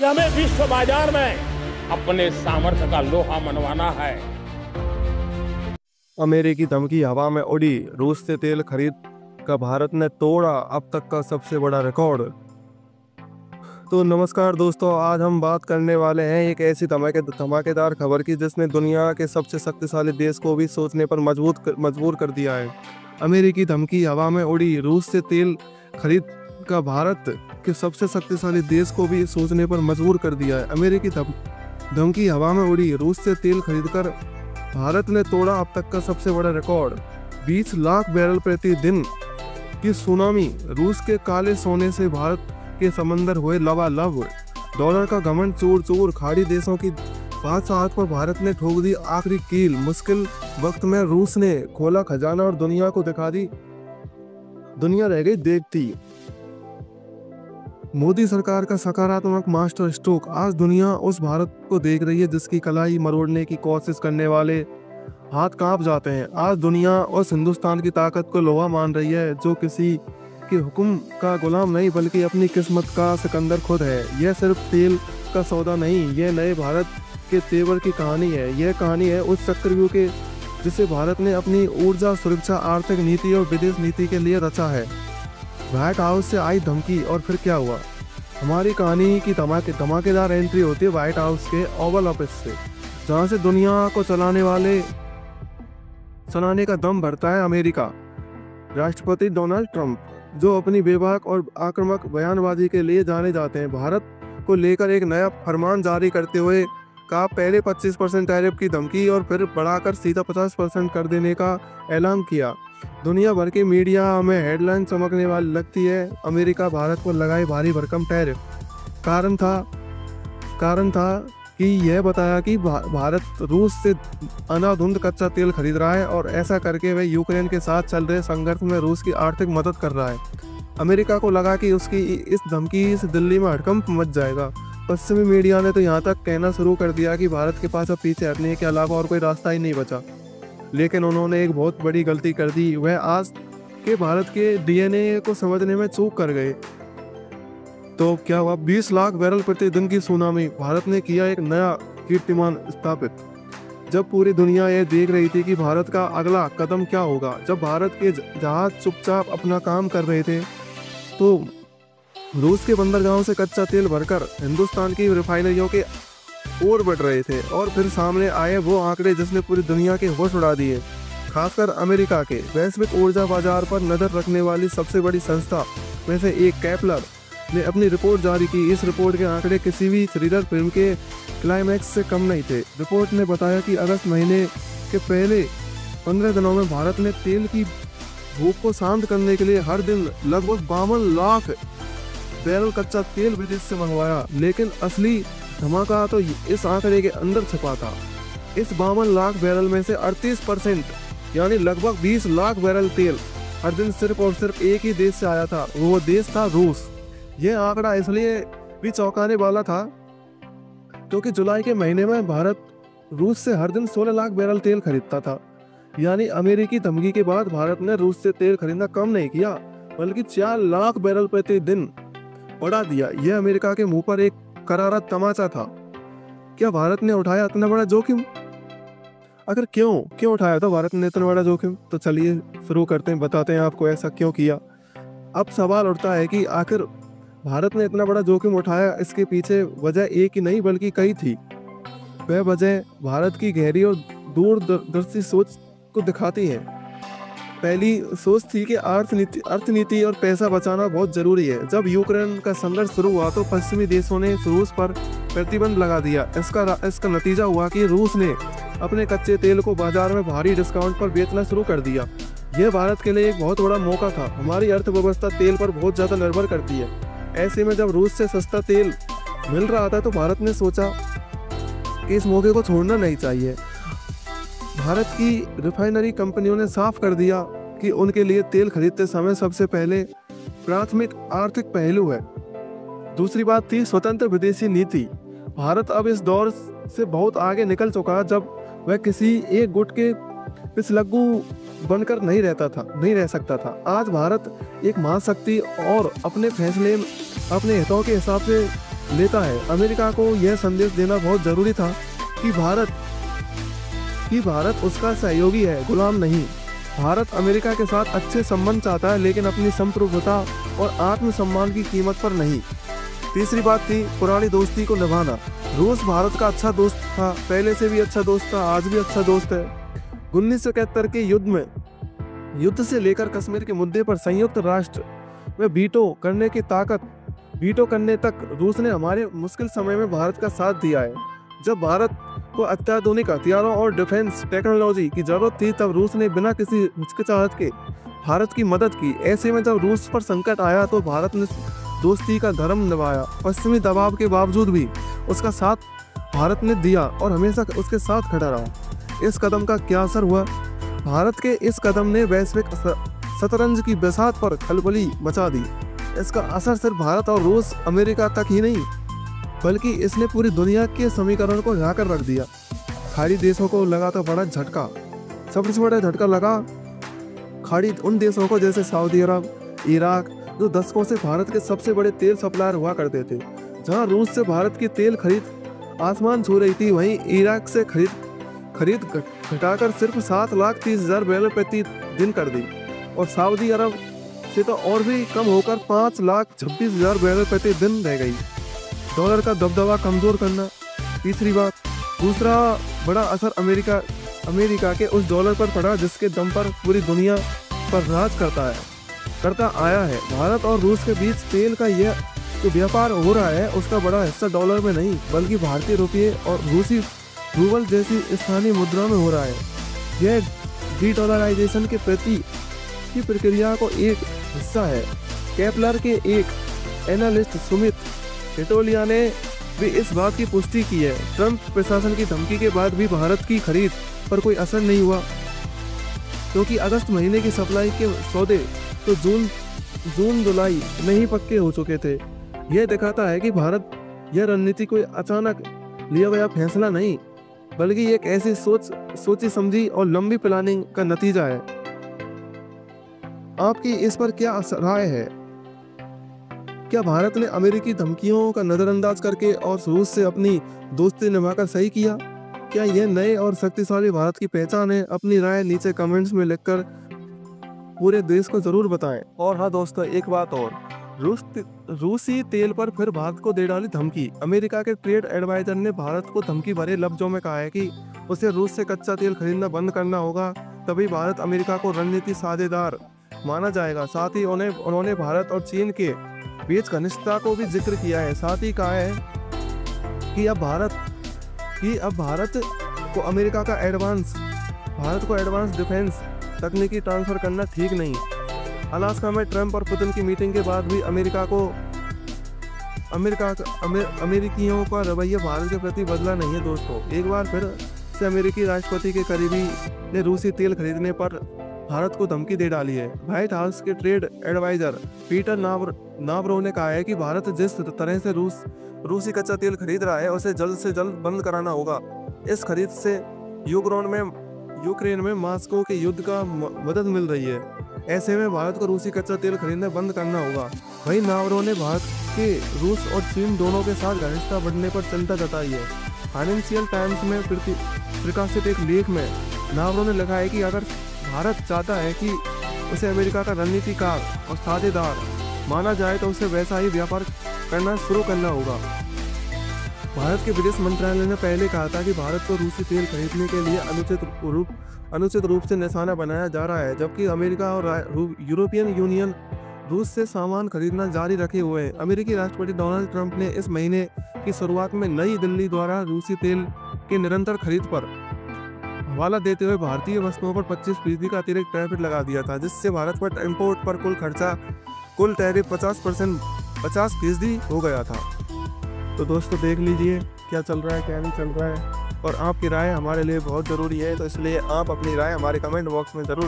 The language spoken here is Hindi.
कि हमें विश्व बाजार में अपने सामर्थ्य का लोहा मनवाना है। अमेरिकी धमकी हवा में उड़ी, रूस से तेल खरीद का भारत ने तोड़ा अब तक का सबसे बड़ा रिकॉर्ड। तो नमस्कार दोस्तों, आज हम बात करने वाले हैं एक ऐसी धमाकेदार खबर की जिसने दुनिया के सबसे शक्तिशाली देश को भी सोचने पर मजबूर कर दिया है। अमेरिकी धमकी हवा में उड़ी, रूस से तेल खरीद का भारत के सबसे शक्तिशाली देश को भी सोचने पर मजबूर कर दिया है। अमेरिकी धमकी हवा में उड़ी, रूस से तेल खरीदकर भारत ने तोड़ा अब तक का सबसे बड़ा रिकॉर्ड। 20 लाख बैरल प्रति दिन की सुनामी, रूस के काले सोने से भारत के समंदर हुए लबालब, डॉलर का घमंड चूर चूर, खाड़ी देशों की बादशाह पर भारत ने ठोक दी आखिरी कील। मुश्किल वक्त में रूस ने खोला खजाना और दुनिया को दिखा दी, दुनिया रह गई देखती। मोदी सरकार का सकारात्मक मास्टर स्ट्रोक, आज दुनिया उस भारत को देख रही है जिसकी कलाई मरोड़ने की कोशिश करने वाले हाथ कांप जाते हैं। आज दुनिया उस हिंदुस्तान की ताकत को लोहा मान रही है जो किसी के हुक्म का गुलाम नहीं बल्कि अपनी किस्मत का सिकंदर खुद है। यह सिर्फ तेल का सौदा नहीं, यह नए भारत के तेवर की कहानी है। यह कहानी है उस चक्रव्यूह के जिसे भारत ने अपनी ऊर्जा, सुरक्षा, आर्थिक नीति और विदेश नीति के लिए रचा है। व्हाइट हाउस से आई धमकी और फिर क्या हुआ। हमारी कहानी की धमाकेदार एंट्री होती है व्हाइट हाउस के ओवल ऑफिस से, जहां से दुनिया को चलाने का दम भरता है अमेरिका। राष्ट्रपति डोनाल्ड ट्रंप, जो अपनी बेबाक और आक्रामक बयानबाजी के लिए जाने जाते हैं, भारत को लेकर एक नया फरमान जारी करते हुए कहा, पहले 25% टैरिफ की धमकी और फिर बढ़ाकर सीधा 50% कर देने का ऐलान किया। दुनिया भर के मीडिया में हेडलाइन चमकने वाली लगती है, अमेरिका भारत पर लगाए भारी भरकम टैरिफ। कारण था कि यह बताया कि भारत रूस से अंधाधुंध कच्चा तेल खरीद रहा है और ऐसा करके वह यूक्रेन के साथ चल रहे संघर्ष में रूस की आर्थिक मदद कर रहा है। अमेरिका को लगा कि उसकी इस धमकी से दिल्ली में हड़कंप मच जाएगा। पश्चिमी मीडिया ने तो यहाँ तक कहना शुरू कर दिया कि भारत के पास अब पीछे हटने के अलावा और कोई रास्ता ही नहीं बचा। लेकिन उन्होंने एक बहुत बड़ी गलती कर दी, वह आज के भारत के डीएनए को समझने में चूक कर गए। तो क्या हुआ, 20 लाख बैरल प्रति दिन की सुनामी, भारत ने किया एक नया कीर्तिमान स्थापित। जब पूरी दुनिया ये देख रही थी कि भारत का अगला कदम क्या होगा, जब भारत के जहाज चुपचाप अपना काम कर रहे थे, तो रूस के बंदरगाहों से कच्चा तेल भरकर हिंदुस्तान की रिफाइनरियों के ओर बढ़ रहे थे। और फिर सामने आए वो आंकड़े जिसने पूरी दुनिया के होश उड़ा दिए, खासकर अमेरिका के। वैश्विक ऊर्जा बाजार पर नजर रखने वाली सबसे बड़ी संस्था में से एक केपलर ने अपनी रिपोर्ट जारी की। इस रिपोर्ट के आंकड़े किसी भी थ्रिलर फिल्म के क्लाइमैक्स से कम नहीं थे। रिपोर्ट ने बताया कि अगस्त महीने के पहले 15 दिनों में भारत ने तेल की भूख को शांत करने के लिए हर दिन लगभग 52 लाख बैरल कच्चा तेल विदेश से मंगवाया। लेकिन असली धमाका तो इस आंकड़े के अंदर छिपा था। इस 52 लाख बैरल में से 38% यानी लगभग 20 लाख बैरल तेल हर दिन सिर्फ और सिर्फ एक ही देश से आया था, वो देश था रूस। यह आंकड़ा इसलिए भी चौंकाने वाला था क्योंकि जुलाई के महीने में भारत रूस से हर दिन 16 लाख बैरल तेल खरीदता था। यानी अमेरिकी धमकी के बाद भारत ने रूस से तेल खरीदना कम नहीं किया बल्कि 4 लाख बैरल प्रति दिन बढ़ा दिया। यह अमेरिका के मुंह पर एक करारा तमाचा था। क्या भारत ने उठाया इतना बड़ा जोखिम? अगर क्यों उठाया था भारत ने इतना बड़ा जोखिम, तो चलिए शुरू करते हैं, बताते हैं आपको ऐसा क्यों किया। अब सवाल उठता है कि आखिर भारत ने इतना बड़ा जोखिम उठाया, इसके पीछे वजह एक ही नहीं बल्कि कई थी। वह वजह भारत की गहरी और दूरदर्शी सोच को दिखाती है। पहली सोच थी कि अर्थनीति और पैसा बचाना बहुत जरूरी है। जब यूक्रेन का संघर्ष शुरू हुआ तो पश्चिमी देशों ने रूस पर प्रतिबंध लगा दिया। इसका नतीजा हुआ कि रूस ने अपने कच्चे तेल को बाजार में भारी डिस्काउंट पर बेचना शुरू कर दिया। यह भारत के लिए एक बहुत बड़ा मौका था। हमारी अर्थव्यवस्था तेल पर बहुत ज़्यादा निर्भर करती है। ऐसे में जब रूस से सस्ता तेल मिल रहा था तो भारत ने सोचा कि इस मौके को छोड़ना नहीं चाहिए। भारत की रिफाइनरी कंपनियों ने साफ कर दिया कि उनके लिए तेल खरीदते समय सबसे पहले प्राथमिक आर्थिक पहलू है। दूसरी बात थी स्वतंत्र विदेशी नीति। भारत अब इस दौर से बहुत आगे निकल चुका जब वह किसी एक गुट के पिछलग्गू बनकर नहीं रह सकता था। आज भारत एक महाशक्ति और अपने फैसले अपने हितों के हिसाब से लेता है। अमेरिका को यह संदेश देना बहुत जरूरी था कि भारत उसका सहयोगी है, गुलाम नहीं। भारत अमेरिका के साथ अच्छे संबंध चाहता है, लेकिन अपनी संप्रभुता और आत्मसम्मान की कीमत पर नहीं। तीसरी बात थी पुरानी दोस्ती को निभाना। रूस भारत का अच्छा दोस्त था, पहले से भी अच्छा दोस्त था, आज भी अच्छा दोस्त है। 1971 के युद्ध से लेकर कश्मीर के मुद्दे पर संयुक्त राष्ट्र में वीटो करने तक रूस ने हमारे मुश्किल समय में भारत का साथ दिया है। जब भारत को अत्याधुनिक हथियारों और डिफेंस टेक्नोलॉजी की जरूरत थी, तब रूस ने बिना किसी हिचकिचाहट के भारत की मदद की। ऐसे में जब रूस पर संकट आया तो भारत ने दोस्ती का धर्म निभाया। पश्चिमी दबाव के बावजूद भी उसका साथ भारत ने दिया और हमेशा उसके साथ खड़ा रहा। इस कदम का क्या असर हुआ? भारत के इस कदम ने वैश्विक शतरंज की बिसात पर खलबली मचा दी। इसका असर सिर्फ भारत और रूस अमेरिका तक ही नहीं, बल्कि इसने पूरी दुनिया के समीकरण को हिलाकर रख दिया। खाड़ी देशों को लगा तो बड़ा झटका। सबसे बड़ा झटका लगा खाड़ी उन देशों को जैसे सऊदी अरब, इराक, जो दशकों से भारत के सबसे बड़े तेल सप्लायर हुआ करते थे। जहां रूस से भारत की तेल खरीद आसमान छू रही थी, वहीं इराक से खरीद घटाकर सिर्फ 7,30,000 बैरल प्रति दिन कर दी, और सऊदी अरब से तो और भी कम होकर 5,26,000 बैरल प्रति दिन रह गई। डॉलर का दबदबा कमजोर करना। तीसरी बात, दूसरा बड़ा असर अमेरिका के उस डॉलर पर पड़ा जिसके दम पर पूरी दुनिया पर राज करता आया है। भारत और रूस के बीच तेल का यह जो व्यापार हो रहा है, उसका बड़ा हिस्सा डॉलर में नहीं बल्कि भारतीय रुपये और रूसी रूबल जैसी स्थानीय मुद्रा में हो रहा है। यह डी-डॉलराइजेशन के प्रति की प्रक्रिया को एक हिस्सा है। केपलर के एक एनालिस्ट सुमित पेटोलिया ने भी इस बात की पुष्टि की है। ट्रंप प्रशासन की धमकी के बाद भी भारत की खरीद पर कोई असर नहीं हुआ, क्योंकि अगस्त महीने की सप्लाई के सौदे तो जून जुलाई में ही पक्के हो चुके थे। यह दिखाता है कि भारत यह रणनीति कोई अचानक लिया गया फैसला नहीं, बल्कि एक ऐसी सोची समझी और लंबी प्लानिंग का नतीजा है। आपकी इस पर क्या राय है? क्या भारत ने अमेरिकी धमकियों का नजरअंदाज करके और रूस से अपनी दोस्ती निभाकर सही किया? क्या यह नए और शक्तिशाली भारत की पहचान है? अपनी राय नीचे कमेंट्स में लिखकर पूरे देश को जरूर बताएं। और हाँ दोस्तों, एक बात और, रूसी तेल पर फिर भारत को दे डाली धमकी। अमेरिका के ट्रेड एडवाइजर ने भारत को धमकी भरे लफ्जों में कहा है कि उसे रूस से कच्चा तेल खरीदना बंद करना होगा, तभी भारत अमेरिका को रणनीतिक साझेदार माना जाएगा। साथ ही उन्होंने भारत और चीन के बीच घनिष्ठता को भी जिक्र किया है। साथ ही कहा है कि अब भारत को अमेरिका का एडवांस डिफेंस तकनीकी ट्रांसफर करना ठीक नहीं। अलास्का में ट्रंप और पुतिन की मीटिंग के बाद भी अमेरिकियों का रवैया भारत के प्रति बदला नहीं है दोस्तों। एक बार फिर से अमेरिकी राष्ट्रपति के करीबी ने रूसी तेल खरीदने पर भारत को धमकी दे डाली है। व्हाइट हाउस के ट्रेड एडवाइजर पीटर नावरो ने कहा है कि भारत जिस तरह से रूसी कच्चा तेल खरीद रहा है, उसे जल्द से जल्द बंद कराना होगा। इस खरीद से यूक्रेन में मॉस्को के युद्ध का मदद मिल रही है। ऐसे में भारत को रूसी कच्चा तेल खरीदना बंद करना होगा। वहीं नावरो ने भारत के रूस और चीन दोनों के साथ घनिष्ठता बढ़ने पर चिंता जताई है। फाइनेंशियल टाइम्स में प्रकाशित एक लेख में नावरो ने लिखा है कि अगर भारत चाहता है कि उसे अमेरिका का रणनीतिकार और साझेदार माना जाए, तो उसे वैसा ही व्यापार करना शुरू करना होगा। भारत के विदेश मंत्रालय ने पहले कहा था कि भारत को रूसी तेल खरीदने के लिए अनुचित रूप से निशाना बनाया जा रहा है, जबकि अमेरिका और यूरोपियन यूनियन रूस से सामान खरीदना जारी रखे हुए हैं। अमेरिकी राष्ट्रपति डोनाल्ड ट्रंप ने इस महीने की शुरुआत में नई दिल्ली द्वारा रूसी तेल के निरंतर खरीद पर हवाला देते हुए भारतीय वस्तुओं पर 25% का अतिरिक्त टैरिफ लगा दिया था, जिससे भारत पर इम्पोर्ट पर कुल टैरिफ 50% हो गया था। तो दोस्तों देख लीजिए क्या चल रहा है, क्या नहीं चल रहा है, और आपकी राय हमारे लिए बहुत ज़रूरी है। तो इसलिए आप अपनी राय हमारे कमेंट बॉक्स में ज़रूर